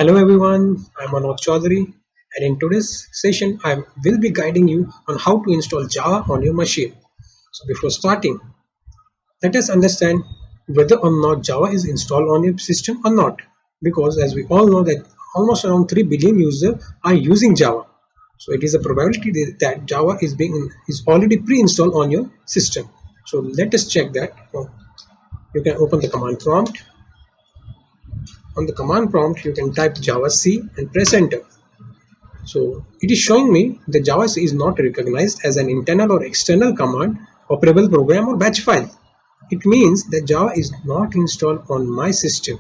Hello everyone, I'm Manoj Chaudhary, and in today's session I will be guiding you on how to install Java on your machine. So before starting, let us understand whether or not Java is installed on your system or not, because as we all know that almost around 3 billion users are using Java. So it is a probability that Java is already pre-installed on your system. So let us check that. You can open the command prompt. On the command prompt, you can type javac and press enter. So it is showing me that Javac is not recognized as an internal or external command, operable program or batch file. It means that Java is not installed on my system.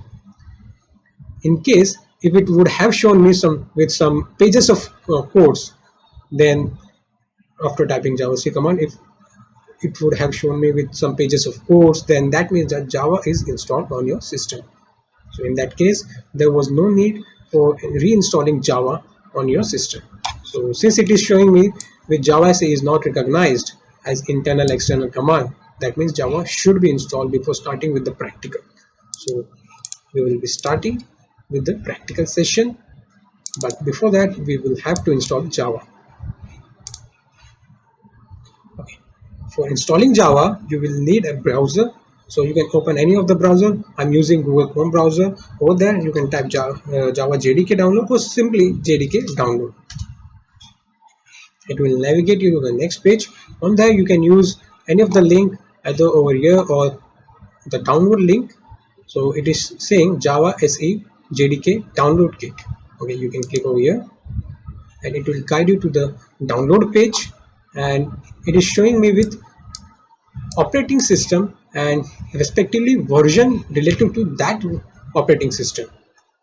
In case if it would have shown me some pages of codes, then after typing javac command, if it would have shown me with some pages of codes, then that means that Java is installed on your system. So in that case, there was no need for reinstalling Java on your system. So since it is showing me with javac is not recognized as internal external command, that means Java should be installed before starting with the practical. So we will be starting with the practical session, but before that we will have to install Java. Okay. For installing Java, you will need a browser. So you can open any of the browser. I'm using Google Chrome browser. Over there, you can type Java JDK download or simply JDK download. It will navigate you to the next page. On there, you can use any of the link either over here or the download link. So it is saying Java SE JDK download kit. Okay, you can click over here and it will guide you to the download page, and it is showing me with operating system and respectively version related to that operating system.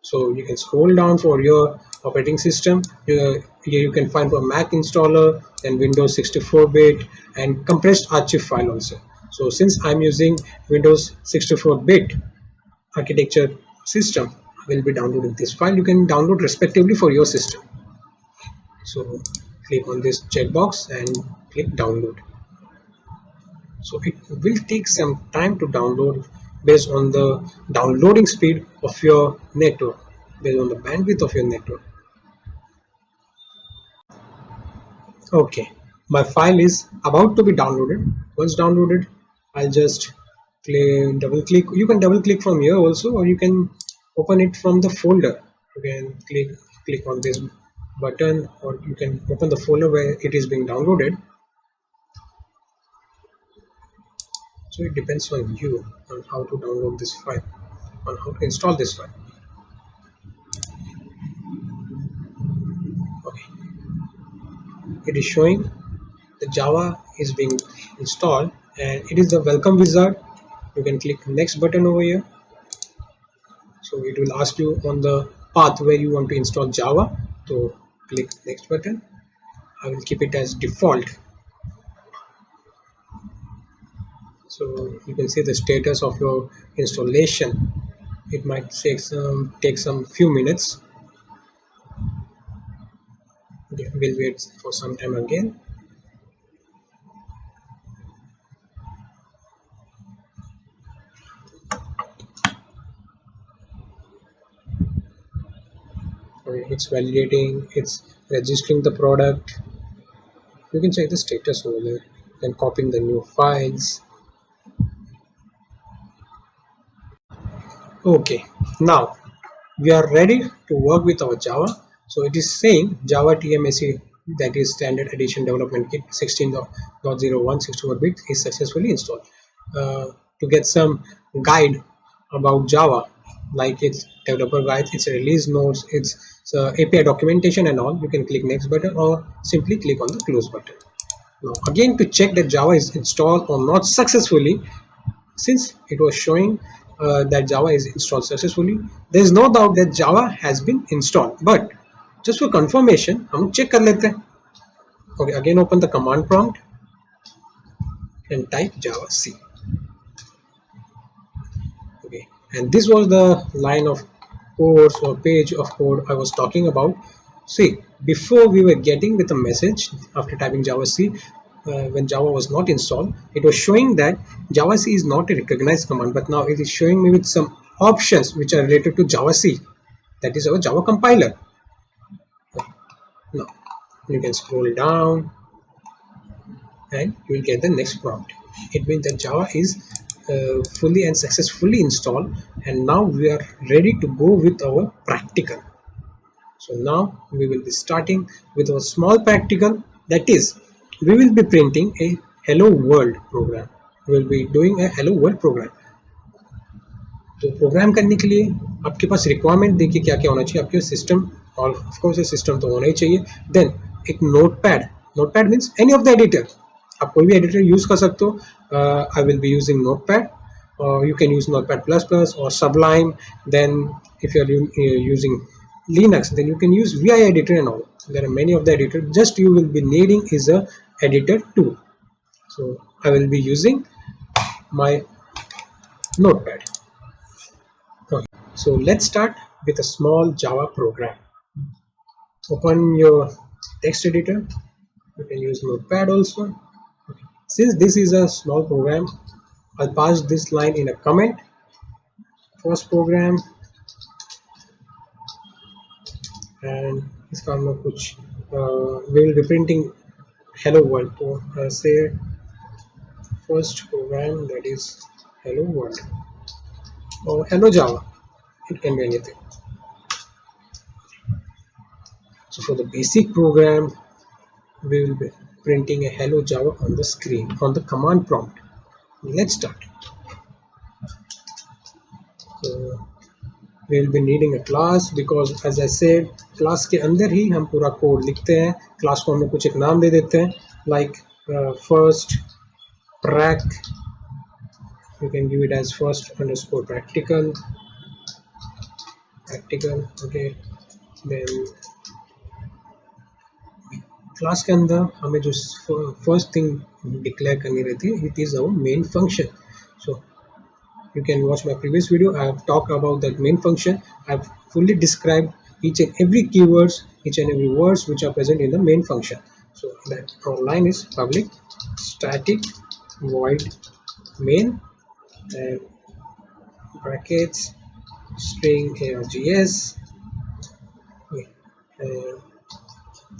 So you can scroll down for your operating system. Here you can find a Mac installer, then Windows 64-bit and compressed archive file also. So since I'm using Windows 64-bit architecture system, I will be downloading this file. You can download respectively for your system. So click on this checkbox and click download. So it will take some time to download based on the downloading speed of your network, based on the bandwidth of your network. Okay, my file is about to be downloaded. Once downloaded, I'll just double click. You can double click from here also, or you can open it from the folder. You can click on this button, or you can open the folder where it is being downloaded. So it depends on you on how to download this file, on how to install this file. Okay, it is showing the Java is being installed and it is the welcome wizard. You can click next button over here. So it will ask you on the path where you want to install Java. So click next button. I will keep it as default. So you can see the status of your installation. It might take some few minutes. We'll wait for some time again. It's validating, it's registering the product. You can check the status over there, then copying the new files. Okay, now we are ready to work with our Java. So it is saying Java TMSE, that is Standard Edition Development Kit 16.01 64-bit is successfully installed. To get some guide about Java, like its developer guides, its release notes, its API documentation and all, you can click next button or simply click on the close button. Now again, to check that Java is installed or not successfully, since it was showing that Java is installed successfully, there is no doubt that Java has been installed. But just for confirmation, हम check कर लेते हैं. Okay, again open the command prompt and type javac. Okay, and this was the line of code or page of code I was talking about. See, before we were getting with a message after typing javac, when Java was not installed, it was showing that javac is not a recognized command, but now it is showing me with some options which are related to javac. That is our Java compiler. Now you can scroll down and you will get the next prompt. It means that Java is fully and successfully installed, and now we are ready to go with our practical. So now we will be starting with a small practical, that is, we will be printing a hello world program. We will be doing a hello world program. तो programme करने के लिए आपके पास requirement देखिए क्या क्या होना चाहिए आपके सिस्टम, और ऑफ कोर्स सिस्टम तो होना ही चाहिए. देन एक notepad. Notepad means any of the editor. आप कोई भी एडिटर यूज कर सकते हो. आई will be using notepad. You can use Notepad++ or Sublime. Then if you are using Linux, then you can use VI editor and all. There are many of the editors. Just you will be needing is a editor tool. So I will be using my Notepad. Okay. So let's start with a small Java program. Open your text editor. You can use Notepad also. Okay. Since this is a small program, I'll pass this line in a comment. First program, and इसका हम लोग कुछ we will be printing hello world. तो say first program, that is hello world or hello Java. It can be anything. So for the basic program, we will be printing a hello Java on the screen on the command prompt. Let's start. So we will be needing a class because as I said, class के अंदर ही हम पूरा code लिखते हैं. Class को हम लोग कुछ एक नाम दे देते हैं, like first prac. You can give it as first underscore practical. Okay. Then class के अंदर हमें जो फर्स्ट थिंग डिक्लेयर करनी रहती है, it is our main function. So you can watch my previous video. I have talked about that main function. I have fully described each and every keywords, each and every words which are present in the main function. So that our line is public static void main and brackets string args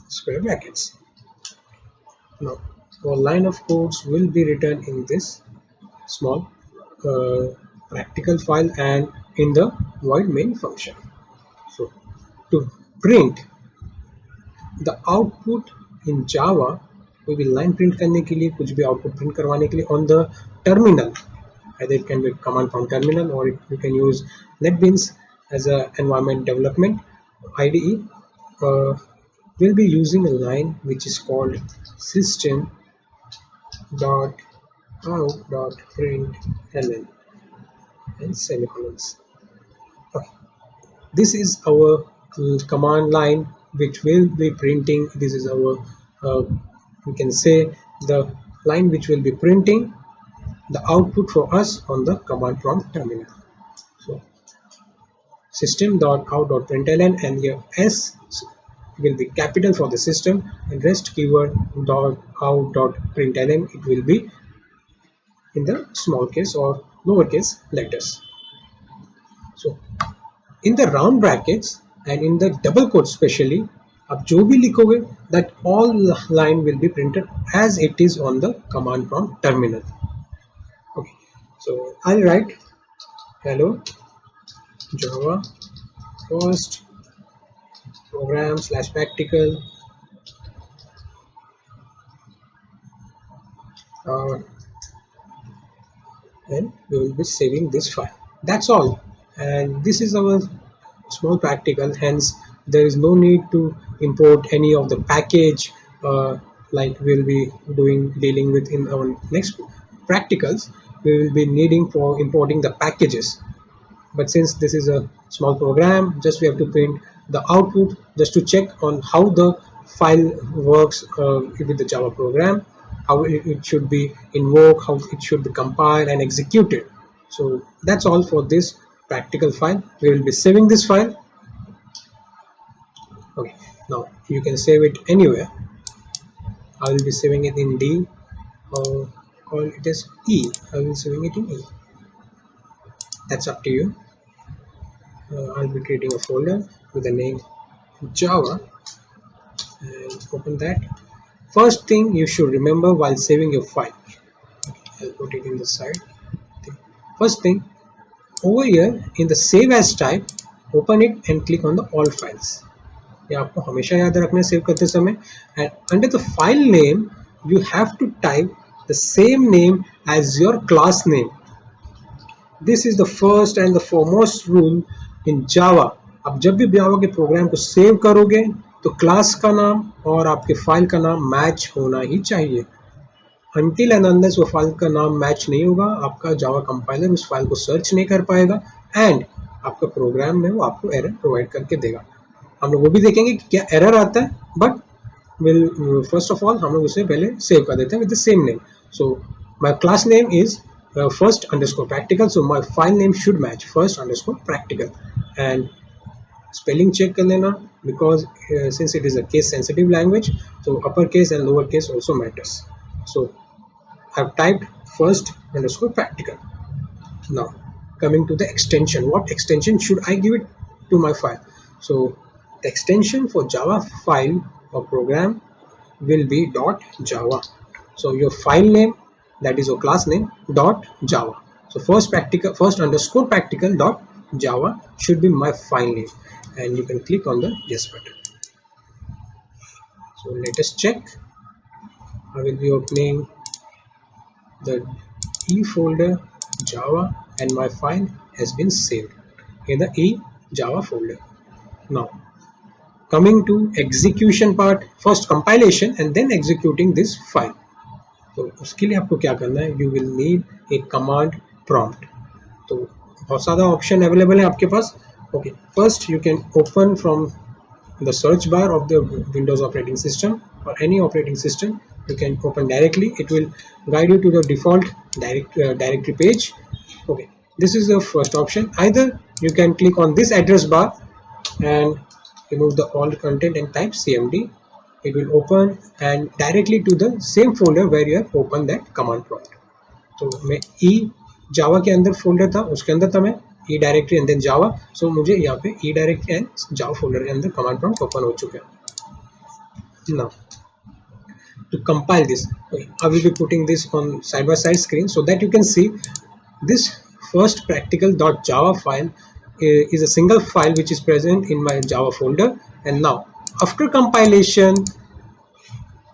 square brackets. Now our line of codes will be written in this small practical file and in the void main function. So to print the output in Java, कोई भी line print करने के लिए, कुछ भी output print करवाने के लिए on the terminal, either it can be command from terminal or you can use NetBeans as a environment development IDE. We'll be using a line which is called system dot out dot println and semicolons. Okay. This is our command line which will be printing. This is our you can say the line which will be printing the output for us on the command prompt terminal. So system dot out dot println, and your S will be capital for the system, and rest keyword dot out dot println, it will be in the small case or lowercase letters. So in the round brackets and in the double quote especially, आप जो भी लिखोगे, that all line will be printed as it is on the command prompt terminal. Okay, so I'll write hello Java first program slash practical and we will be saving this file. That's all, and this is our small practical. Hence there is no need to import any of the package like we'll be dealing with in our next practicals. We will be needing for importing the packages, but since this is a small program, just we have to print the output just to check on how the file works with the Java program, how it should be invoked, how it should be compiled and executed. So that's all for this practical file. We will be saving this file. Okay, now you can save it anywhere. I will be saving it in D or call it as E. I will be saving it in E. That's up to you. I'll be creating a folder with the name Java and open that. First thing you should remember while saving your file, I'll put it in the side. First thing, over here in the save as type, open it and click on the all files. ये आपको हमेशा याद रखना है save करते समय. And under the file name you have to type the same name as your class name. This is the first and the foremost rule in Java. अब जब भी Java के प्रोग्राम को सेव करोगे तो क्लास का नाम और आपके फाइल का नाम मैच होना ही चाहिए. Until and unless वो फाइल का नाम मैच नहीं होगा, आपका जावा कंपाइलर उस फाइल को सर्च नहीं कर पाएगा एंड आपका प्रोग्राम में वो आपको एरर प्रोवाइड करके देगा. हम लोग वो भी देखेंगे कि क्या एरर आता है, but will first of all हम लोग उसे पहले सेव कर देते हैं with the same name. So my class name is first underscore practical, so my file name should match first underscore practical. And spelling check कर लेना because since it is a case sensitive language, so uppercase and lowercase also matters. So I've typed first underscore practical. Now coming to the extension, what extension should I give it to my file? So the extension for Java file or program will be .java. So your file name, that is your class name, .java. So first underscore practical .java should be my file name, and you can click on the yes button. So let us check. I will be opening the E folder Java and my file has been saved in the E Java folder. Now coming to execution part, first compilation and then executing this file. तो उसके लिए आपको क्या करना है, you will need a command prompt. तो बहुत सारा ऑप्शन अवेलेबल है आपके पास. Okay, first you can open from the search bar of the Windows operating system और any operating system. You can open directly, it will guide you to the default directory page. Okay, this is the first option. Either you can click on this address bar and remove the all content and type cmd. It will open and directly to the same folder where you have opened that command prompt. तो मैं e java के अंदर folder था, उसके अंदर था मैं e directory and then java. So मुझे यहाँ पे e directory and java folder के अंदर command prompt ओपन हो चुका है. Now to compile this, I will be putting this on side by side screen so that you can see this first practical.java file is a single file which is present in my Java folder. And now after compilation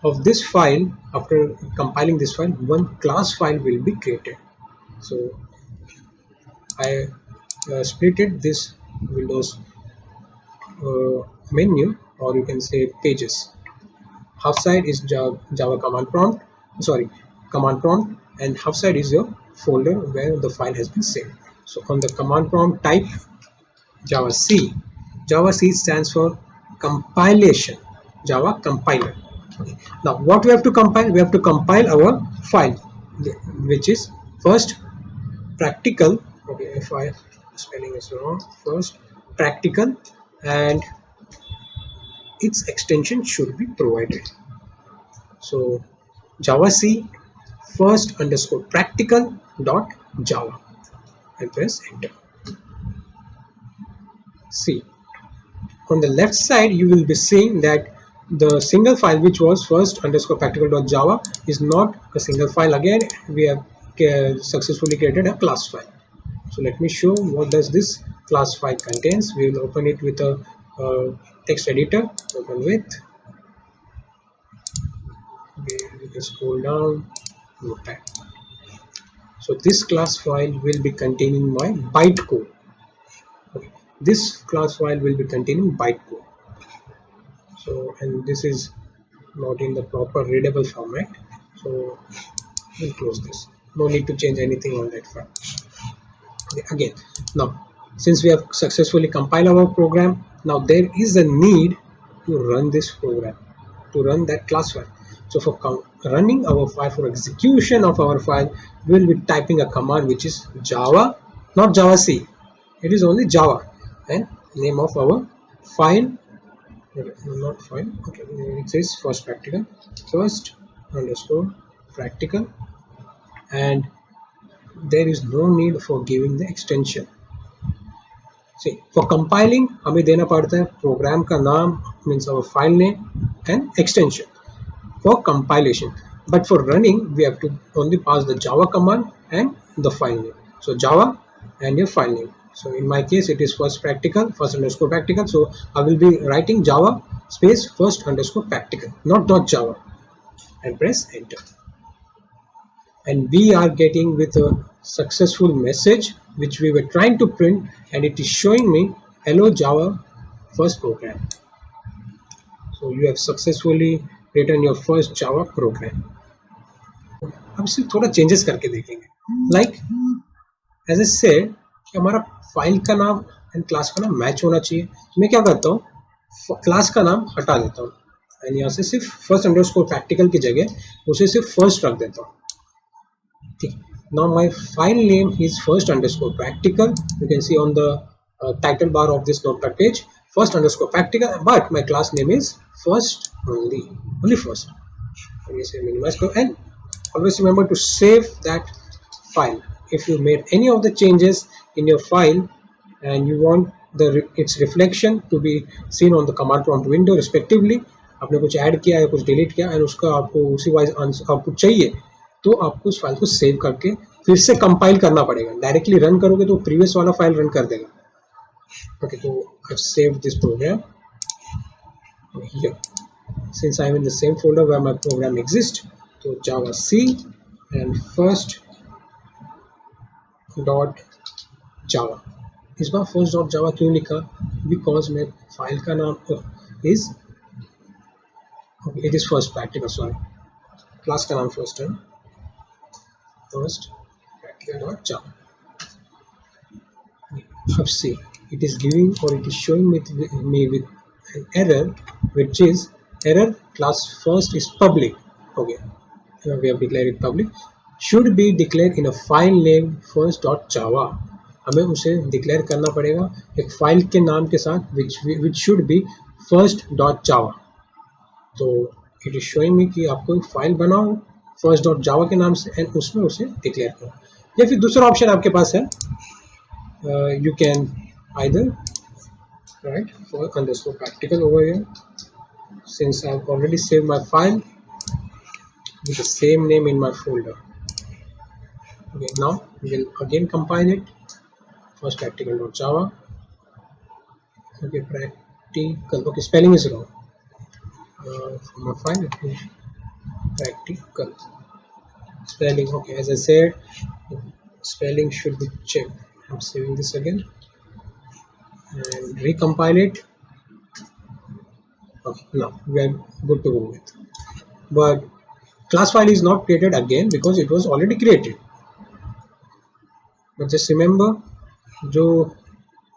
of this file, after compiling this file, one class file will be created. So I splitted this Windows menu, or you can say pages. Half side is Java command prompt, and half side is your folder where the file has been saved. So on the command prompt, type Java C. Java C stands for compilation, Java compiler. Okay. Now what we have to compile? We have to compile our file, which is first practical. Okay, if I spelling is wrong, first practical, and its extension should be provided. So Java C first underscore practical dot Java and press enter. See, on the left side you will be seeing that the single file which was first underscore practical dot Java is not a single file. Again we have successfully created a class file. So let me show what does this class file contains. We will open it with a text editor. Open with, we can scroll down, notepad. So this class file will be containing my bytecode. Okay. This class file will be containing bytecode. So, and this is not in the proper readable format, so we'll close this. No need to change anything on that file. Okay, again, now since we have successfully compiled our program, now there is a need to run this program, to run that class file. So for running our file, for execution of our file, we will be typing a command which is Java, not Java C. It is only Java, and name of our file, not file. Okay, it says first underscore practical, and there is no need for giving the extension. C for compiling हमें देना पड़ता है program का नाम means our file name and extension for compilation, but for running we have to only pass the java command and the file name, so java and your file name. So in my case it is first underscore practical, so I will be writing java space first underscore practical, not dot java, and press enter, and we are getting with a successful message which we were trying to print, and it is showing me hello java first program. So you have successfully written your first java program. अब इसे थोड़ा changes करके देखेंगे, like as a said कि हमारा file का नाम and class का नाम मैच होना चाहिए. मैं क्या करता हूँ, क्लास का नाम हटा देता हूँ एंड यहाँ से सिर्फ फर्स्ट अंडरस्कोर प्रैक्टिकल की जगह उसे सिर्फ फर्स्ट रख देता हूँ. ठीक, now my file name is first underscore practical. You can see on the title bar of this notepad page first underscore practical, but my class name is first only first. Let me say minimize and always remember to save that file. If you made any of the changes in your file and you want its reflection to be seen on the command prompt window respectively, आपने कुछ add किया या कुछ delete किया and उसका आपको उसी wise output चाहिए, तो आपको उस फाइल को सेव करके फिर से कंपाइल करना पड़ेगा. डायरेक्टली रन करोगे तो प्रीवियस वाला फाइल रन कर देगा. ओके, तो I save this program here since I am in the same folder where my program exists. So java c and first dot java. इस बार first dot java क्यों लिखा, because मैं file का नाम is it is first practical, sorry, class का नाम first है, first practical dot java. अब see, it is giving or it is showing me with an error which is error class first is public. Okay, we have declared it public, should be declared in a file name first dot java. हमें उसे declare करना पड़ेगा एक file के नाम के साथ which should be first dot java. तो it is showing me कि आपको एक फाइल बनाओ first dot java के नाम से एंड उसमें उसे डिक्लेयर करो. या फिर दूसरा ऑप्शन आपके पास है, you can either write for underscore practical over here. Since I have already saved my file with the same name in my folder. Okay, now we will again compile it. First practical.java. Okay, practical. Okay, spelling is wrong. For my file, it is practical. Spelling. Okay, as I said, spelling should be checked. I'm saving this again and recompile it. Okay, now we are good to go with. But class file is not created again because it was already created. But just remember, जो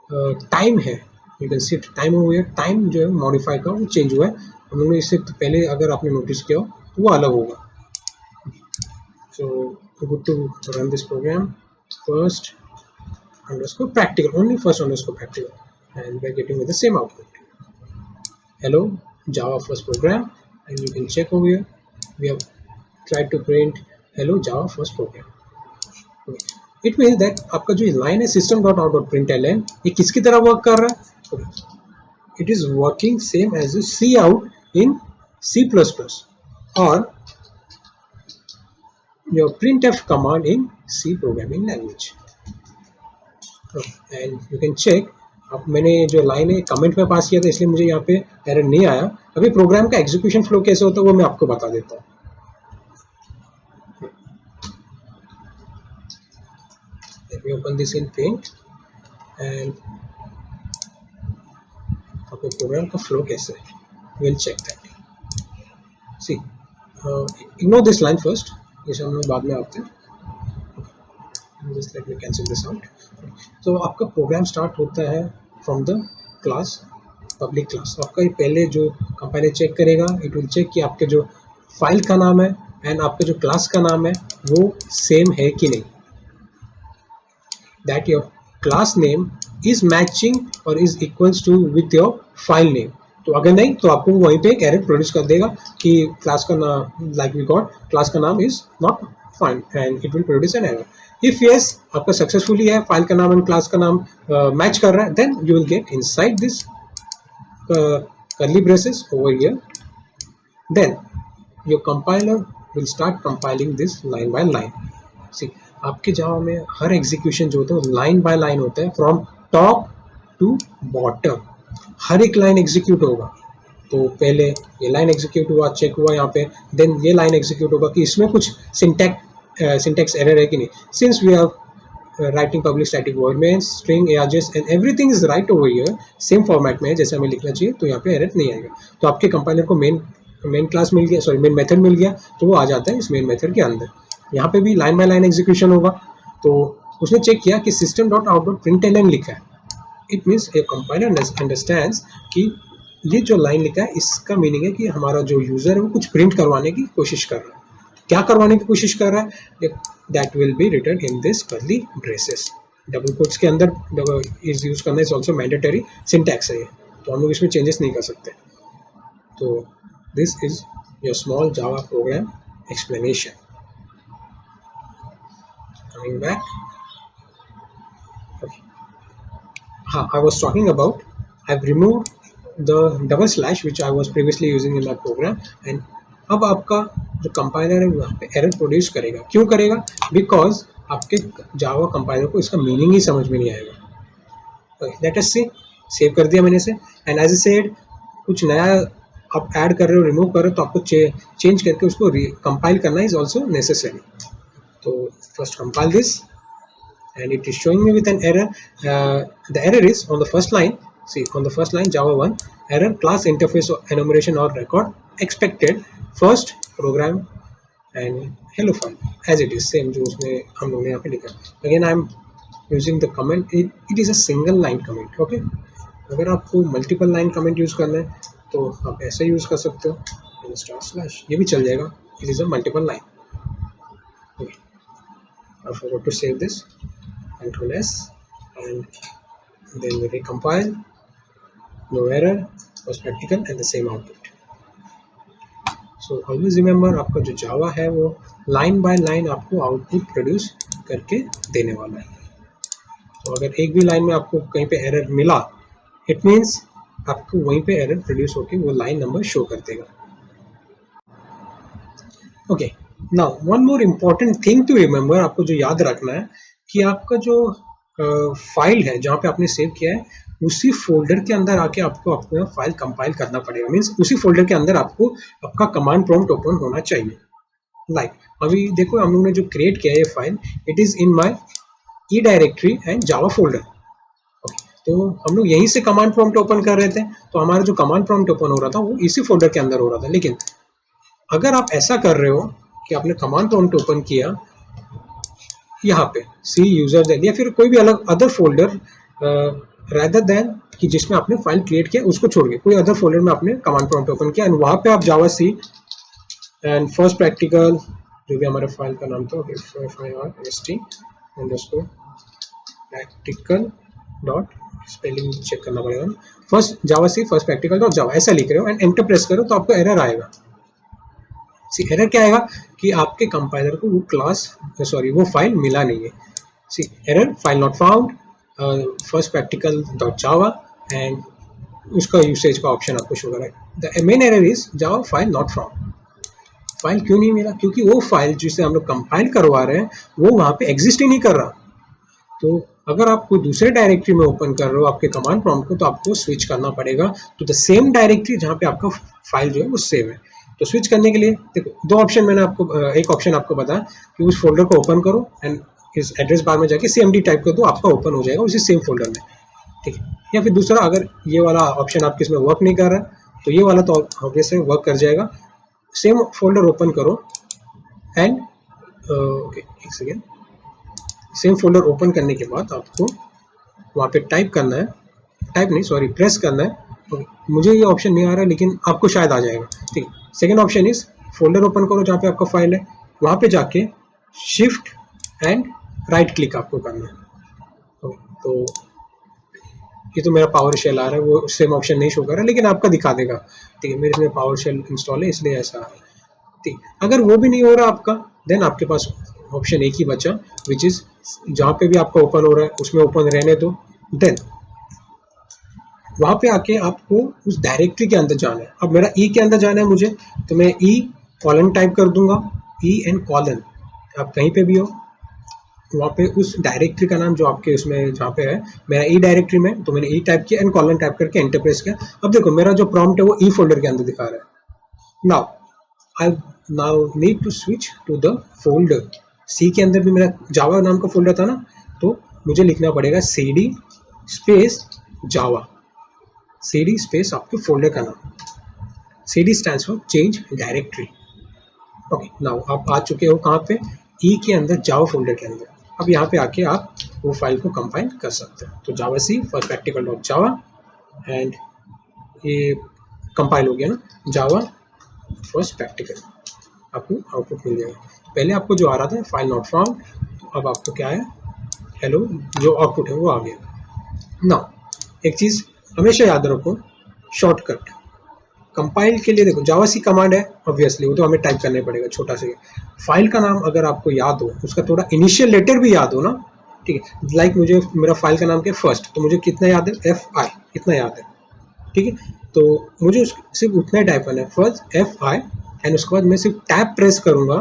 time है, you can see time over here, time जो है modify का वो change हुआ है. हम लोगों ने इससे पहले अगर आपने नोटिस किया हो तो वो अलग होगा. So good to run this program. First underscore practical, only first underscore practical, and we are getting with the same output. Hello java first program, and you can check over here we have tried to print hello java first program. Okay. It means that आपका जो line है system.out.println ये किसकी तरह work कर रहा है. Okay. It is working same as a C out in C++ or your printf command in C programming language. Okay. And you can check, अब मैंने जो लाइन है कमेंट में पास किया था इसलिए मुझे यहाँ पे एरर नहीं आया. अभी प्रोग्राम का एग्जीक्यूशन फ्लो कैसे होता है वो मैं आपको बता देता हूँ. Let me open this in Paint and आपको प्रोग्राम का फ्लो कैसे है we'll check that. See, ignore this line first, इसे हम लोग बाद में आते हैं. Just let me cancel this out. तो आपका प्रोग्राम स्टार्ट होता है from the class public class. आपका ये पहले जो कंपाइलर चेक करेगा, इट विल चेक कि आपके जो फाइल का नाम है एंड आपके जो क्लास का नाम है वो सेम है कि नहीं, that your class name is matching और is equals to with your file name. तो अगर नहीं तो आपको वहीं पे एक एरर प्रोड्यूस कर देगा कि क्लास का नाम, लाइक वी गॉट क्लास का नाम is not find and it will produce an error. If yes आपका सक्सेसफुली है, फाइल का नाम एंड क्लास का नाम मैच कर रहा है, then you will get inside this curly braces over here. Then your compiler will start compiling this line by line. See, आपके जावा में हर एग्जीक्यूशन जो होता है लाइन बाय लाइन होता है, फ्रॉम टॉप टू बॉटम हर एक लाइन एग्जीक्यूट होगा. तो पहले ये लाइन एग्जीक्यूट हुआ, चेक हुआ यहाँ पे, देन ये लाइन एग्जीक्यूट होगा कि इसमें कुछ सिंटैक्स एरर है कि नहीं. Since we have writing public static void main string args and everything is right over here, same format में है जैसे हमें लिखना चाहिए, तो यहाँ पे एरर नहीं आएगा. तो आपके कंपाइलर को मेन क्लास मिल गया, सॉरी मेन मेथड मिल गया, तो वो आ जाता है इस मेन मेथड के अंदर. यहाँ पे भी लाइन बाय लाइन एग्जीक्यूशन होगा. तो उसने चेक किया कि system dot out dot println लिखा है. It means A compiler understands कि ये जो लाइन लिखा है इसका मीनिंग है कि हमारा जो यूजर है वो कुछ प्रिंट करवाने की कोशिश कर रहा है. क्या करवाने की कोशिश कर रहा है, that will be written in this curly braces. Double quotes के अंदर इज यूज करना इज ऑल्सो मैंडेटरी सिंटैक्स है, तो हम लोग इसमें चेंजेस नहीं कर सकते. तो this is your small Java program explanation. Coming back, हाँ, I was talking about I have removed the double slash which I was previously using in my program. And अब आपका जो कंपाइलर है वहाँ पे एरर प्रोड्यूस करेगा. क्यों करेगा, बिकॉज आपके जावा कंपाइलर को इसका मीनिंग ही समझ में नहीं आएगा. लेट अस सी, सेव कर दिया मैंने से. एंड एज ए सेड, कुछ नया आप ऐड कर रहे हो, रिमूव कर रहे हो, तो आपको चेंज करके उसको कंपाइल करना इज ऑल्सो नेसेसरी. तो first compile this and it is showing me with an error. The error is on the first line. See, on the first line, Java 1 error, class interface or enumeration or record expected first program and hello file as it is same जो उसमें हम लोगों ने यहाँ पे लिखा. Again I am using the comment. It is a single line comment. Okay. अगर आपको multiple line comment use करना है तो आप ऐसे use कर सकते हो, स्टार स्लैश, ये भी चल जाएगा. It is a multiple line. Okay. I forgot to save this. Control S and then we recompile. No error, was practical and the same output. So always remember, आपका जो जावा है वो लाइन बाय लाइन आपको output produce करके देने वाला है. तो अगर एक भी लाइन में आपको कहीं पे एरर मिला, इट मीन्स आपको वहीं पे एरर प्रोड्यूस होके वो लाइन नंबर शो कर देगा. Okay, now one more important thing to remember, आपको जो याद रखना है कि आपका जो फाइल है जहाँ पे आपने सेव किया है, उसी फोल्डर के अंदर आके आपको अपना फाइल कंपाइल करना पड़ेगा. मीन्स उसी फोल्डर के अंदर आपको आपका कमांड प्रॉम्प्ट ओपन होना चाहिए. लाइक अभी देखो, हम लोग ने जो क्रिएट किया है ये file, it is in my E directory and Java folder. तो हम लोग यहीं से कमांड प्रॉम्प्ट ओपन कर रहे थे, तो हमारा जो कमांड प्रॉम्प्ट ओपन हो रहा था वो इसी फोल्डर के अंदर हो रहा था. लेकिन अगर आप ऐसा कर रहे हो कि आपने कमांड प्रॉम्प्ट ओपन किया यहाँ पे सी यूजर या फिर कोई भी अलग अदर फोल्डर, रादर देन कि जिसमें आपने फाइल क्रिएट किया उसको छोड़ के कोई अदर फोल्डर में आपने कमांड प्रॉम्प्ट ओपन किया, एंड वहाँ पे आप javac and first practical, जो भी हमारे फाइल का नाम था, FIRST practical dot, spelling check करना पड़ेगा, first javac first practical dot Java ऐसा लिख रहे हो एंड एंटर प्रेस करो तो आपको एरर आएगा. सी एरर क्या आएगा कि आपके कंपाइलर को वो क्लास, सॉरी वो फाइल मिला नहीं है. See error, file not found, first practical dot Java, and उसका यूसेज का ऑप्शन आपको शो कर रहा है. The main error is Java file not found. File क्यों नहीं मिला, क्योंकि वो फाइल जिसे हम लोग कंपाइल करवा रहे हैं वो वहाँ पे एग्जिस्ट ही नहीं कर रहा. तो अगर आप कोई दूसरे डायरेक्टरी में ओपन कर रहे हो आपके कमांड प्रॉम्प्ट को, तो आपको स्विच करना पड़ेगा टू द सेम डायरेक्टरी जहाँ पे आपका फाइल जो है वो सेव है. तो स्विच करने के लिए देखो दो ऑप्शन मैंने आपको, एक ऑप्शन आपको बताया कि उस फोल्डर को ओपन करो एंड इस एड्रेस बार में जाके CMD टाइप कर दो, आपका ओपन हो जाएगा उसी सेम फोल्डर में. ठीक है. या फिर दूसरा, अगर ये वाला ऑप्शन आपके इसमें वर्क नहीं कर रहा है तो ये वाला तो ऑब्वियसली वर्क कर जाएगा. सेम फोल्डर ओपन करो एंड ओके, एक सेकेंड, सेम फोल्डर ओपन करने के बाद आपको वहाँ पे टाइप करना है, टाइप नहीं सॉरी प्रेस करना है. मुझे ये ऑप्शन नहीं आ रहा है लेकिन आपको शायद आ जाएगा. ठीक है. Second option is folder open करो जहाँ पे आपका फाइल है, वहाँ पे जाके शिफ्ट एंड राइट क्लिक आपको करना है. तो ये तो मेरा पावर शेल आ रहा है, वो सेम ऑप्शन नहीं शो कर रहा है लेकिन आपका दिखा देगा. ठीक है, मेरे इसमें पावर शेल इंस्टॉल है इसलिए ऐसा है. ठीक, अगर वो भी नहीं हो रहा आपका, देन आपके पास ऑप्शन एक ही बचा, विच इज जहाँ पे भी आपका ओपन हो रहा है उसमें ओपन रहने दो। देन वहाँ पे आके आपको उस डायरेक्टरी के अंदर जाना है। अब मेरा ई के अंदर जाना है मुझे, तो मैं ई कॉलन टाइप कर दूंगा, ई एंड कॉलन। आप कहीं पे भी हो वहाँ पे उस डायरेक्टरी का नाम जो आपके उसमें जहाँ पे है, मेरा ई डायरेक्टरी में, तो मैंने ई टाइप किया एंड कॉलन टाइप करके एंटर प्रेस किया। अब देखो मेरा जो प्रॉम्प्ट है वो ई फोल्डर के अंदर दिखा रहा है। Now I now need to switch to the folder. C के अंदर भी मेरा जावा नाम का फोल्डर था ना, तो मुझे लिखना पड़ेगा C D space Java, C D space आपके फोल्डर का नाम, C D stands for change directory. Okay, now आप आ चुके हो कहाँ पे, ई के अंदर जावा फोल्डर के अंदर। अब यहाँ पे आके आप वो फाइल को कंपाइल कर सकते हैं। तो Java C for practical dot Java, and ये कंपाइल हो गया ना, जावा फर्स्ट प्रैक्टिकल, आपको आउटपुट मिल जाएगा। पहले आपको जो आ रहा था फाइल नॉट फाउंड, अब आपको क्या है, हेलो, जो आउटपुट है वो आ गया। नाउ एक चीज़ हमेशा याद रखो, शॉर्टकट कंपाइल के लिए देखो जावा सी कमांड है, ऑब्वियसली वो तो हमें टाइप करना पड़ेगा छोटा सा। फाइल का नाम अगर आपको याद हो, उसका थोड़ा इनिशियल लेटर भी याद हो ना, ठीक है, लाइक मुझे मेरा फाइल का नाम क्या है फर्स्ट, तो मुझे कितना याद है, एफ आई, इतना याद है, ठीक है। तो मुझे सिर्फ उतना ही टाइप करना है, फर्स्ट एफ आई, एंड उसके बाद मैं सिर्फ टैब प्रेस करूँगा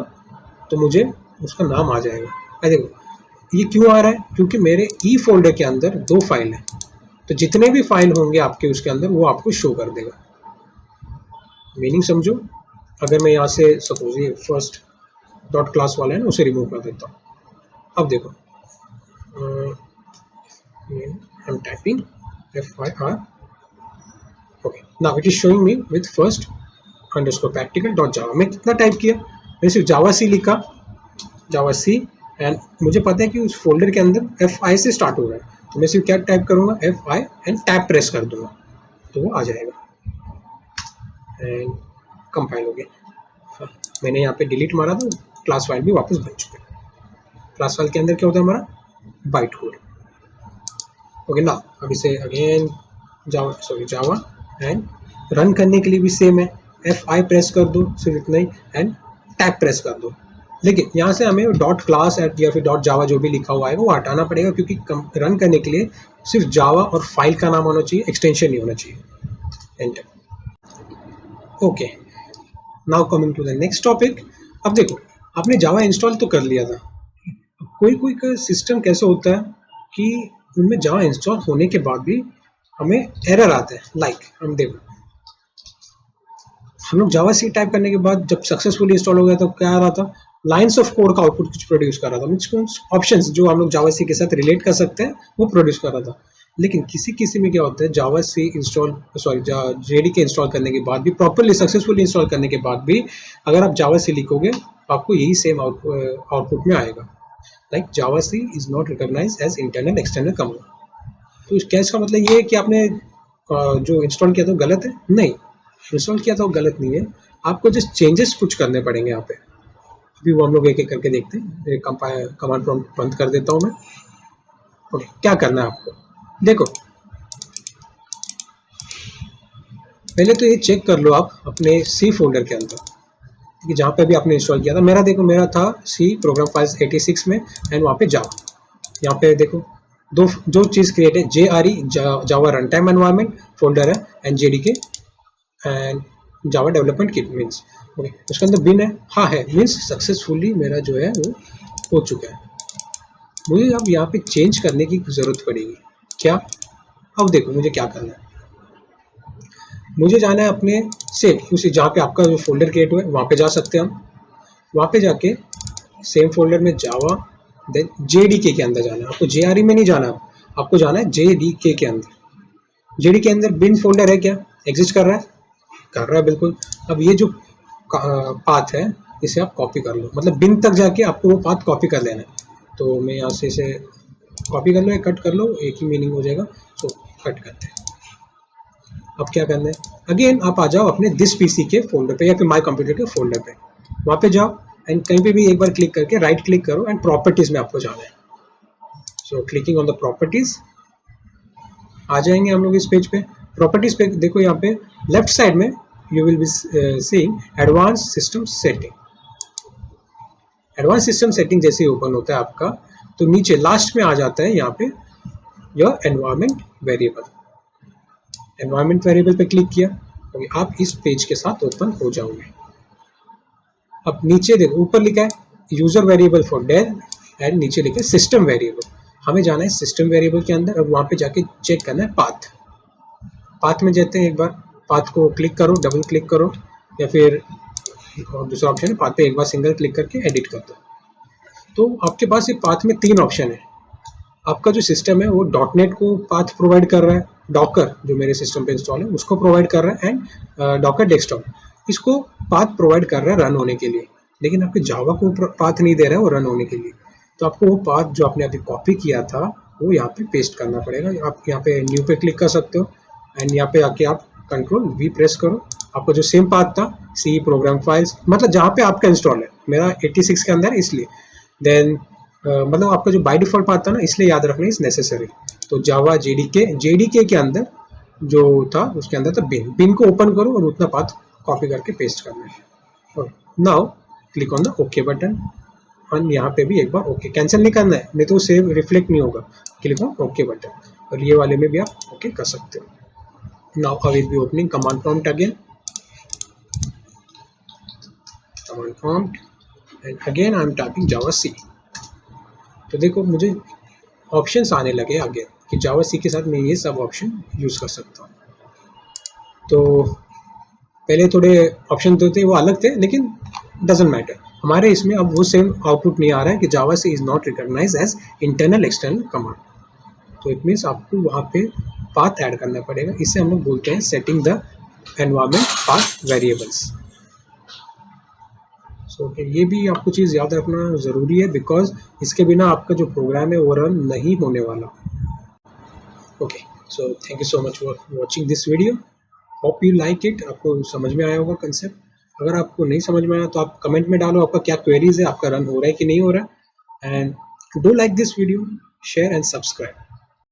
तो मुझे उसका नाम आ जाएगा। देखो ये क्यों आ रहा है, क्योंकि मेरे ई फोल्डर के अंदर 2 फाइल है, तो जितने भी फाइल होंगे आपके उसके अंदर वो आपको शो कर देगा। मीनिंग समझो, अगर मैं यहाँ से सपोज ये फर्स्ट डॉट क्लास वाला है ना, उसे रिमूव कर देता हूँ। अब देखो आई am typing F I R, okay, now it is showing me with first underscore practical dot जावा। मैं कितना टाइप किया, मैं सिर्फ जावा सी लिखा, जावा सी, एंड मुझे पता है कि उस फोल्डर के अंदर एफ आई से स्टार्ट हो रहा है, तो मैं सिर्फ क्या टाइप करूँगा, F I, and tab press कर दूंगा तो वो आ जाएगा एंड कंपाइल हो गया। हाँ, मैंने यहाँ पे डिलीट मारा तो क्लास फाइल भी वापस बन चुका है। क्लास फाइल के अंदर क्या होता है हमारा, बाइट कोड। ओके, ना अब इसे अगेन जावा एंड रन करने के लिए भी सेम है, एफ आई प्रेस कर दो सिर्फ इतना ही, एंड टैब प्रेस कर दो। लेकिन यहाँ से हमें डॉट क्लास या फिर डॉट जावा जो भी लिखा हुआ है वो हटाना पड़ेगा, क्योंकि रन करने के लिए सिर्फ जावा और फाइल का नाम होना चाहिए, एक्सटेंशन नहीं होना चाहिए। Enter. Okay, now coming to the next topic. अब देखो आपने जावा इंस्टॉल तो कर लिया था, कोई कोई का सिस्टम कैसे होता है कि उनमें जावा इंस्टॉल होने के बाद भी हमें एरर आता है। लाइक हम देखो, हम लोग जावा सी टाइप करने के बाद जब सक्सेसफुली इंस्टॉल हो गया तो क्या आ रहा था, लाइन्स ऑफ कोड का आउटपुट कुछ प्रोड्यूस कर रहा था, मीन्स ऑप्शंस जो हम लोग जावा सी के साथ रिलेट कर सकते हैं वो प्रोड्यूस कर रहा था। लेकिन किसी किसी में क्या होता है, जावा सी इंस्टॉल जेडीके इंस्टॉल करने के बाद भी, प्रॉपरली सक्सेसफुली इंस्टॉल करने के बाद भी, अगर आप जावा सी लिखोगे तो आपको यही सेम आउटपुट में आएगा, like javac is not recognise as internal external command. तो क्या इसका मतलब ये है कि आपने जो इंस्टॉल किया था वो गलत है? नहीं, इंस्टॉल किया था वो गलत नहीं है, आपको जस्ट चेंजेस कुछ करने पड़ेंगे यहाँ पे। अभी वो हम लोग एक एक करके देखते हैं। कमांड प्रॉम्प्ट बंद कर देता हूँ मैं। ओके, क्या करना है आपको, देखो पहले तो ये चेक कर लो आप अपने सी फोल्डर के अंदर कि जहाँ पे भी आपने इंस्टॉल किया था। मेरा देखो, मेरा था सी प्रोग्राम फाइल्स 86 में, एंड वहाँ पे जावा। यहाँ पे देखो जो चीज़ क्रिएट है, JRE जावा रन टाइम एनवायरमेंट फोल्डर है, and JDK and Java development kit means. Okay, उसके अंदर बिन है, हाँ है, मीन्स सक्सेसफुली मेरा जो है वो हो चुका है। मुझे अब यहाँ पे चेंज करने की ज़रूरत पड़ेगी। क्या? अब देखो मुझे क्या करना है, मुझे जाना है अपने सेम उसी जहाँ पे आपका जो फोल्डर क्रिएट हुआ है वहाँ पे जा सकते हैं हम। वहाँ पे जाके सेम फोल्डर में जावा, देन JDK के अंदर जाना है आपको, JRE में नहीं जाना, आपको जाना है JDK के अंदर। JDK के अंदर बिन फोल्डर है, क्या एग्जिस्ट कर रहा है? कर रहा है, बिल्कुल। अब ये जो पाथ है इसे आप कॉपी कर लो, मतलब बिन तक जाके आपको वो पाथ कॉपी कर लेना है। तो मैं यहाँ से इसे कॉपी कर लो या कट कर लो, एक ही मीनिंग हो जाएगा। सो कट करते हैं। अब क्या करना है, अगेन आप आ जाओ अपने दिस पीसी के फोल्डर पे या फिर माय कंप्यूटर के फोल्डर पे, वहाँ पे जाओ एंड कहीं पे भी एक बार क्लिक करके राइट क्लिक करो एंड प्रॉपर्टीज में आपको जाना है। सो क्लिकिंग ऑन द प्रॉपर्टीज, आ जाएंगे हम लोग इस पेज पे। प्रॉपर्टीज पे देखो, यहाँ पे लेफ्ट साइड में you will be seeing advance system setting, advance system setting जैसे ही ओपन होता है आपका, तो नीचे लास्ट में आ जाता है यहाँ पे your environment variable. Environment variable पे क्लिक किया तो आप इस पेज के साथ ओपन हो जाओगे। अब नीचे देखो, ऊपर लिखा है यूजर वेरिएबल फॉर डेल एंड नीचे लिखा है सिस्टम वेरिएबल। हमें जाना है सिस्टम वेरिएबल के अंदर और वहाँ पे जाके चेक करना है पाथ। पाथ में जाते हैं, एक बार पाथ को क्लिक करो, डबल क्लिक करो, या फिर दूसरा ऑप्शन है पाथ पे एक बार सिंगल क्लिक करके एडिट कर दो। तो आपके पास ये पाथ में 3 ऑप्शन है। आपका जो सिस्टम है वो डॉटनेट को पाथ प्रोवाइड कर रहा है, डॉकर जो मेरे सिस्टम पे इंस्टॉल है उसको प्रोवाइड कर रहा है, एंड डॉकर डेस्कटॉप इसको पाथ प्रोवाइड कर रहा है रन होने के लिए, लेकिन आपके जावा को पाथ नहीं दे रहा है वो रन होने के लिए। तो आपको वो पाथ जो आपने अभी कॉपी किया था वो यहाँ पे पेस्ट करना पड़ेगा। आप यहाँ पे न्यू पे क्लिक कर सकते हो एंड यहाँ पे आके आप कंट्रोल वी प्रेस करो। आपका जो सेम पाथ था सी प्रोग्राम फाइल्स, मतलब जहाँ पे आपका इंस्टॉल है, मेरा 86 के अंदर इसलिए, देन मतलब आपका जो बाय डिफॉल्ट पाथ था ना, इसलिए याद रखना इज नेसेसरी। तो जावा जेडीके के अंदर जो था उसके अंदर था बिन को ओपन करो और उतना पाथ कॉपी करके पेस्ट करना है। और now click on the okay button, और यहाँ पे भी एक बार ओके, कैंसिल नहीं करना है नहीं तो सेव रिफ्लेक्ट नहीं होगा। क्लिक ऑन ओके बटन, और ये वाले में भी आप ओके कर सकते हो। Now I will be opening command prompt again, command prompt and again I am typing Java C. तो देखो मुझे ऑप्शंस आने लगे आगे कि जावा सी के साथ मैं ये सब ऑप्शन यूज़ कर सकता हूँ। तो पहले थोड़े ऑप्शन तो थे वो अलग थे, लेकिन डजेंट मैटर, हमारे इसमें अब वो सेम आउटपुट नहीं आ रहा है कि Java C is not recognise as internal external command. तो इट मीन्स आपको वहाँ पे पाथ ऐड करना पड़ेगा। इसे हम लोग बोलते हैं setting the environment path variables. So ये भी आपको चीज़ याद रखना ज़रूरी है, बिकॉज इसके बिना आपका जो प्रोग्राम है वो रन नहीं होने वाला। Okay, so thank you so much for watching this video, hope you like it. आपको समझ में आया होगा कंसेप्ट। अगर आपको नहीं समझ में आया तो आप कमेंट में डालो आपका क्या क्वेरीज है, आपका रन हो रहा है कि नहीं हो रहा है। And do like this video, share and subscribe.